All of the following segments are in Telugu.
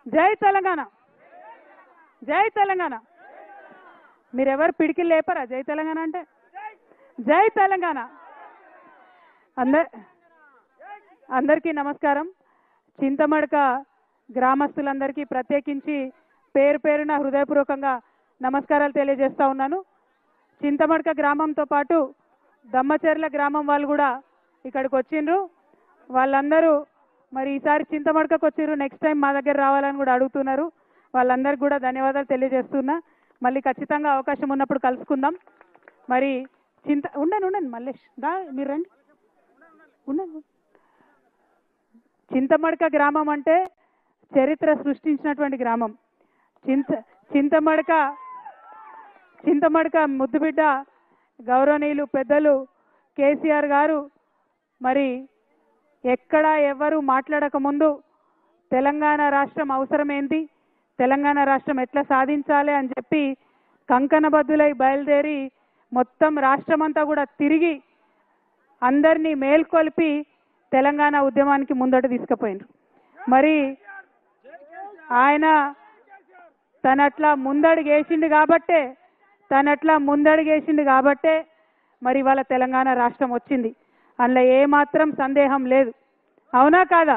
జై తెలంగాణ, జై తెలంగాణ. మీరెవరు పిడికిలు లేపరా జై తెలంగాణ అంటే? జై తెలంగాణ. అందరికీ నమస్కారం. చింతమడక గ్రామస్తులందరికీ ప్రత్యేకించి పేరు పేరున హృదయపూర్వకంగా నమస్కారాలు తెలియజేస్తా ఉన్నాను. చింతమడక గ్రామంతో పాటు దమ్మచెర్ల గ్రామం వాళ్ళు కూడా ఇక్కడికి వచ్చిండ్రు. వాళ్ళందరూ మరి ఈసారి చింతమడకకు వచ్చిర్రు, నెక్స్ట్ టైం మా దగ్గర రావాలని కూడా అడుగుతున్నారు. వాళ్ళందరికీ కూడా ధన్యవాదాలు తెలియజేస్తున్నా. మళ్ళీ ఖచ్చితంగా అవకాశం ఉన్నప్పుడు కలుసుకుందాం. మరి ఉండండి మల్లేష్ దా, మీరు రండి, ఉండండి. చింతమడక గ్రామం అంటే చరిత్ర సృష్టించినటువంటి గ్రామం. చింతమడక ముద్దుబిడ్డ గౌరవనీయులు పెద్దలు కేసీఆర్ గారు మరి ఎక్కడ ఎవరు మాట్లాడక ముందు తెలంగాణ రాష్ట్రం అవసరం ఏంటి, తెలంగాణ రాష్ట్రం ఎట్లా సాధించాలి అని చెప్పి కంకణబద్దులై బయలుదేరి మొత్తం రాష్ట్రమంతా కూడా తిరిగి అందరినీ మేల్కొల్పి తెలంగాణ ఉద్యమానికి ముందట తీసుకుపోయినారు. మరి ఆయన తనట్లా ముందడుగేసిండు కాబట్టే మరి వాళ్ళ తెలంగాణ రాష్ట్రం వచ్చింది. అందులో ఏమాత్రం సందేహం లేదు. అవునా కాదా?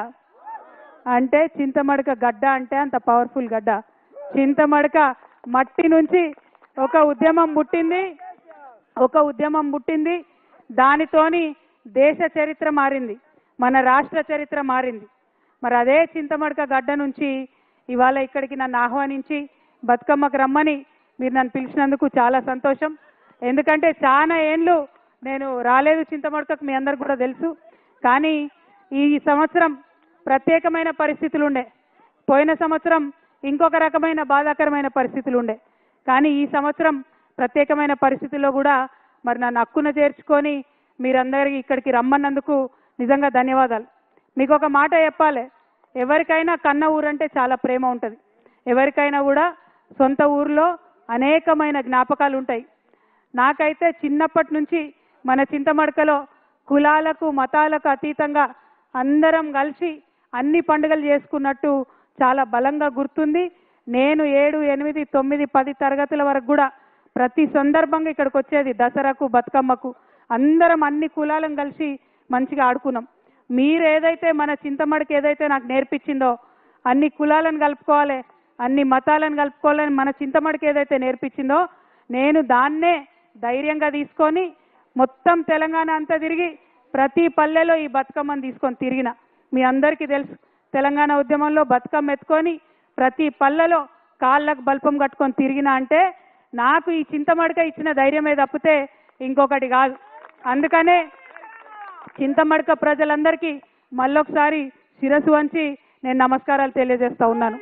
అంటే చింతమడక గడ్డ అంటే అంత పవర్ఫుల్ గడ్డ. చింతమడక మట్టి నుంచి ఒక ఉద్యమం పుట్టింది. దానితోని దేశ చరిత్ర మారింది, మన రాష్ట్ర చరిత్ర మారింది. మరి అదే చింతమడక గడ్డ నుంచి ఇవాళ ఇక్కడికి నన్ను ఆహ్వానించి బతుకమ్మకు రమ్మని మీరు నన్ను పిలిచినందుకు చాలా సంతోషం. ఎందుకంటే చాలా ఏండ్లు నేను రాలేదు చింతమడకకు, మీ అందరికి కూడా తెలుసు. కానీ ఈ సంవత్సరం ప్రత్యేకమైన పరిస్థితులు ఉండే, పోయిన సంవత్సరం ఇంకొక రకమైన బాధాకరమైన పరిస్థితులు ఉండే. కానీ ఈ సంవత్సరం ప్రత్యేకమైన పరిస్థితుల్లో కూడా మరి నన్ను హక్కున చేర్చుకొని మీరందరికీ ఇక్కడికి రమ్మన్నందుకు నిజంగా ధన్యవాదాలు. మీకు ఒక మాట చెప్పాలి, ఎవరికైనా కన్న ఊరంటే చాలా ప్రేమ ఉంటుంది. ఎవరికైనా కూడా సొంత ఊరిలో అనేకమైన జ్ఞాపకాలు ఉంటాయి. నాకైతే చిన్నప్పటి నుంచి మన చింతమడకలో కులాలకు మతాలకు అతీతంగా అందరం కలిసి అన్ని పండుగలు చేసుకున్నట్టు చాలా బలంగా గుర్తుంది. నేను 7, 8, 9, 10 తరగతుల వరకు కూడా ప్రతి సందర్భంగా ఇక్కడికి వచ్చేది. దసరాకు, బతుకమ్మకు అందరం అన్ని కులాలను కలిసి మంచిగా ఆడుకున్నాం. మీరు ఏదైతే మన చింతమడక ఏదైతే నాకు నేర్పించిందో అన్ని కులాలను కలుపుకోవాలి, అన్ని మతాలను కలుపుకోవాలని మన చింతమడక ఏదైతే నేర్పించిందో నేను దాన్నే ధైర్యంగా తీసుకొని మొత్తం తెలంగాణ అంతా తిరిగి ప్రతి పల్లెలో ఈ బతుకమ్మను తీసుకొని తిరిగిన. మీ అందరికీ తెలుసు, తెలంగాణ ఉద్యమంలో బతుకమ్మ ఎత్తుకొని ప్రతి పల్లెలో కాళ్ళకు బల్పం కట్టుకొని తిరిగిన అంటే నాకు ఈ చింతమడక ఇచ్చిన ధైర్యమే తప్పితే ఇంకొకటి కాదు. అందుకనే చింతమడక ప్రజలందరికీ మళ్ళొకసారి శిరస్సు వంచి నేను నమస్కారాలు తెలియజేస్తా ఉన్నాను.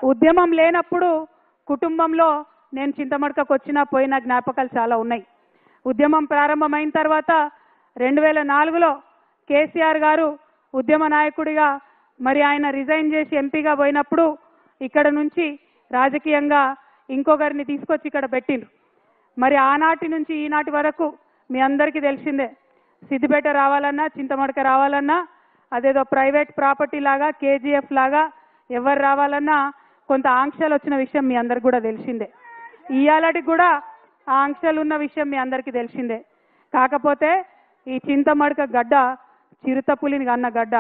ఉద్యమం లేనప్పుడు కుటుంబంలో నేను చింతమడకకు వచ్చినా పోయిన జ్ఞాపకాలు చాలా ఉన్నాయి. ఉద్యమం ప్రారంభమైన తర్వాత 2004లో కేసీఆర్ గారు ఉద్యమ నాయకుడిగా మరి ఆయన రిజైన్ చేసి ఎంపీగా పోయినప్పుడు ఇక్కడ నుంచి రాజకీయంగా ఇంకొకరిని తీసుకొచ్చి ఇక్కడ పెట్టిండ్రు. మరి ఆనాటి నుంచి ఈనాటి వరకు మీ అందరికీ తెలిసిందే, సిద్దిపేట రావాలన్నా చింతమడక రావాలన్నా అదేదో ప్రైవేట్ ప్రాపర్టీ లాగా కేజీఎఫ్ లాగా ఎవరు రావాలన్నా కొంత ఆంక్షలు వచ్చిన విషయం మీ అందరికి కూడా తెలిసిందే. ఇయాలటికి కూడా ఆ ఆంక్షలు ఉన్న విషయం మీ అందరికీ తెలిసిందే. కాకపోతే ఈ చింతమడక గడ్డ చిరుతపులిని కన్న గడ్డ,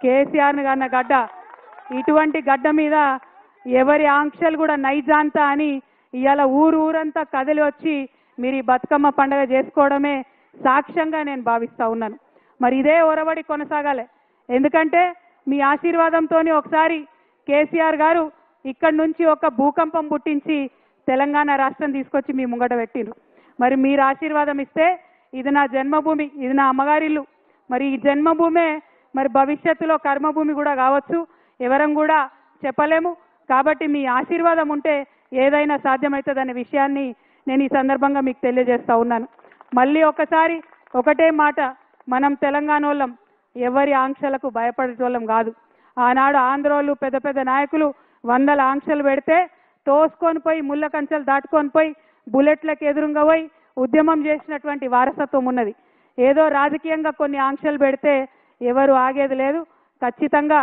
కేసీఆర్ని కన్న గడ్డ. ఇటువంటి గడ్డ మీద ఎవరి ఆంక్షలు కూడా నైజాంతా అని ఇవాళ ఊరంతా కదిలి వచ్చి మీరు ఈ బతుకమ్మ పండుగ చేసుకోవడమే సాక్ష్యంగా నేను భావిస్తూ ఉన్నాను. మరి ఇదే ఒరవడి కొనసాగాలి. ఎందుకంటే మీ ఆశీర్వాదంతో ఒకసారి కేసీఆర్ గారు ఇక్కడి నుంచి ఒక భూకంపం పుట్టించి తెలంగాణ రాష్ట్రం తీసుకొచ్చి మీ ముంగట పెట్టిండ్రు. మరి మీరు ఆశీర్వాదం ఇస్తే ఇది నా జన్మభూమి, ఇది నా అమ్మగారిల్లు. మరి ఈ జన్మభూమే మరి భవిష్యత్తులో కర్మభూమి కూడా కావచ్చు, ఎవరం కూడా చెప్పలేము. కాబట్టి మీ ఆశీర్వాదం ఉంటే ఏదైనా సాధ్యమవుతుందనే విషయాన్ని నేను ఈ సందర్భంగా మీకు తెలియజేస్తా ఉన్నాను. మళ్ళీ ఒకసారి ఒకటే మాట, మనం తెలంగాణ వాళ్ళం ఎవరి ఆంక్షలకు భయపడేటోళ్ళం కాదు. ఆనాడు ఆంధ్రోళ్ళు పెద్ద పెద్ద నాయకులు 100 ఆంక్షలు పెడితే తోసుకొని పోయి ముళ్ళ కంచెలు దాటుకొని పోయి బుల్లెట్లకు ఎదురుగా పోయి ఉద్యమం చేసినటువంటి వారసత్వం ఉన్నది. ఏదో రాజకీయంగా కొన్ని ఆంక్షలు పెడితే ఎవరు ఆగేది లేదు. ఖచ్చితంగా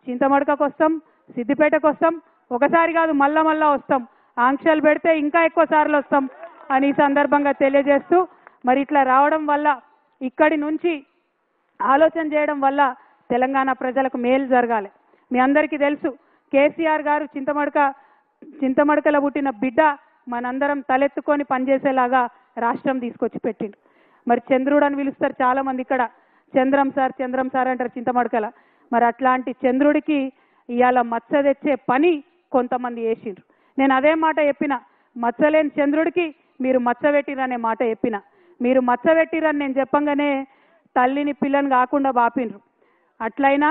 చింతమడకకు వస్తాం, సిద్దిపేటకు వస్తాం, ఒకసారి కాదు మళ్ళా మళ్ళా వస్తాం. ఆంక్షలు పెడితే ఇంకా ఎక్కువ సార్లు వస్తాం అని ఈ సందర్భంగా తెలియజేస్తూ, మరి ఇట్లా రావడం వల్ల ఇక్కడి నుంచి ఆలోచన చేయడం వల్ల తెలంగాణ ప్రజలకు మేలు జరగాలి. మీ అందరికీ తెలుసు కేసీఆర్ గారు చింతమడకలో పుట్టిన బిడ్డ మనందరం తలెత్తుకొని పనిచేసేలాగా రాష్ట్రం తీసుకొచ్చి పెట్టిండు. మరి చంద్రుడు అని పిలుస్తారు చాలా మంది ఇక్కడ, చంద్రం సార్ అంటారు చింతమడకల. మరి అట్లాంటి చంద్రుడికి ఇవాళ మచ్చ తెచ్చే పని కొంతమంది చేసిండ్రు. నేను అదే మాట చెప్పిన, మచ్చలేని చంద్రుడికి మీరు మచ్చ పెట్టిరనే మాట చెప్పిన. మీరు మచ్చ పెట్టిరని నేను చెప్పంగానే తల్లిని పిల్లని కాకుండా బాపిండ్రు. అట్లయినా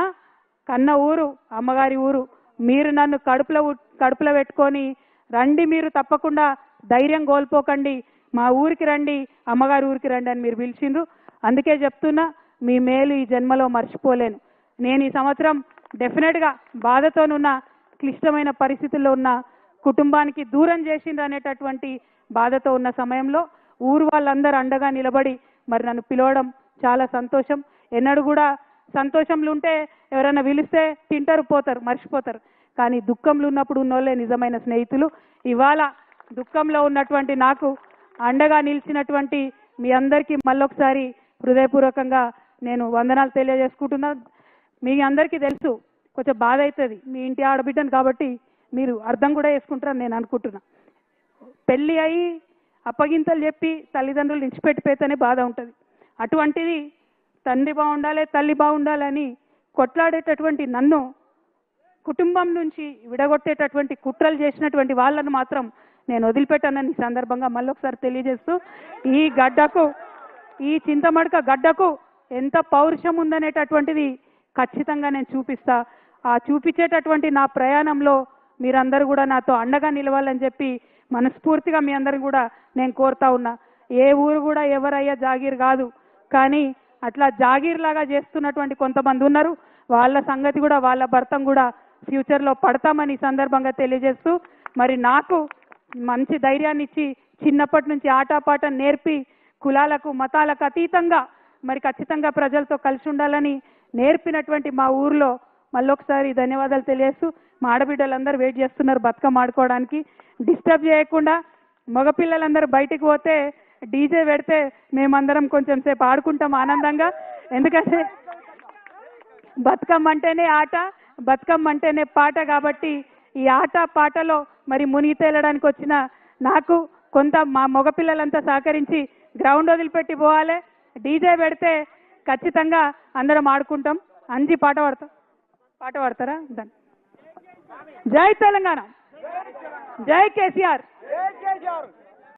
కన్న ఊరు అమ్మగారి ఊరు, మీరు నన్ను కడుపులో పెట్టుకొని రండి, మీరు తప్పకుండా ధైర్యం కోల్పోకండి, మా ఊరికి రండి, అమ్మగారి ఊరికి రండి అని మీరు పిలిచిండ్రు. అందుకే చెప్తున్నా, మీ మేలు ఈ జన్మలో మర్చిపోలేను. నేను ఈ సంవత్సరం డెఫినెట్గా బాధతోనున్న, క్లిష్టమైన పరిస్థితుల్లో ఉన్న కుటుంబానికి దూరం చేసిండ్రు అనేటటువంటి బాధతో ఉన్న సమయంలో ఊరు వాళ్ళందరూ అండగా నిలబడి మరి నన్ను పిలవడం చాలా సంతోషం. ఎన్నడూ కూడా సంతోషంలో ఉంటే ఎవరైనా పిలిస్తే తింటారు, పోతారు, మర్చిపోతారు. కానీ దుఃఖంలో ఉన్నప్పుడు ఉన్నోళ్ళే నిజమైన స్నేహితులు. ఇవాళ దుఃఖంలో ఉన్నటువంటి నాకు అండగా నిలిచినటువంటి మీ అందరికీ మళ్ళొకసారి హృదయపూర్వకంగా నేను వందనాలు తెలియజేసుకుంటున్నా. మీ అందరికీ తెలుసు కొంచెం బాధ అవుతుంది, మీ ఇంటి ఆడబిడ్డను కాబట్టి మీరు అర్థం కూడా చేసుకుంటారని నేను అనుకుంటున్నా. పెళ్ళి అయి అప్పగింతలు చెప్పి తల్లిదండ్రులు నిడిచిపెట్టిపోతేనే బాధ ఉంటుంది. అటువంటిది తండ్రి బాగుండాలి, తల్లి బాగుండాలని కొట్లాడేటటువంటి నన్ను కుటుంబం నుంచి విడగొట్టేటటువంటి కుట్రలు చేసినటువంటి వాళ్ళను మాత్రం నేను వదిలిపెట్టానని ఈ సందర్భంగా మళ్ళొకసారి తెలియజేస్తూ, ఈ గడ్డకు, ఈ చింతమడక గడ్డకు ఎంత పౌరుషం ఉందనేటటువంటిది ఖచ్చితంగా నేను చూపిస్తా. ఆ చూపించేటటువంటి నా ప్రయాణంలో మీరందరూ కూడా నాతో అండగా నిలవాలని చెప్పి మనస్ఫూర్తిగా మీ అందరూ కూడా నేను కోరుతా ఉన్నా. ఏ ఊరు కూడా ఎవరయ్యా జాగీర్ కాదు, కానీ అట్లా జాగీర్ లాగా చేస్తున్నటువంటి కొంతమంది ఉన్నారు. వాళ్ళ సంగతి కూడా, వాళ్ళ భర్తం కూడా ఫ్యూచర్లో పడతామని ఈ సందర్భంగా తెలియజేస్తూ, మరి నాకు మంచి ధైర్యాన్ని ఇచ్చి చిన్నప్పటి నుంచి ఆటపాట నేర్పి కులాలకు మతాలకు అతీతంగా మరి ఖచ్చితంగా ప్రజలతో కలిసి ఉండాలని నేర్పినటువంటి మా ఊర్లో మళ్ళొకసారి ధన్యవాదాలు తెలియజేస్తూ, మా ఆడబిడ్డలందరూ వెయిట్ చేస్తున్నారు బతుకమ్మ ఆడుకోవడానికి. డిస్టర్బ్ చేయకుండా మగపిల్లలందరూ బయటికి పోతే డీజే పెడితే మేమందరం కొంచెం సేపు ఆడుకుంటాం ఆనందంగా. ఎందుకంటే బతుకమ్మ అంటేనే ఆట, బతుకమ్మ అంటేనే పాట. కాబట్టి ఈ ఆట పాటలో మరి మునిగి తేలడానికి వచ్చిన నాకు కొంత మా మగపిల్లలంతా సహకరించి గ్రౌండ్ వదిలిపెట్టి పోవాలి. డీజే పెడితే ఖచ్చితంగా అందరం ఆడుకుంటాం. అంజి పాట పాడతారా? జై తెలంగాణ, జై కేసీఆర్.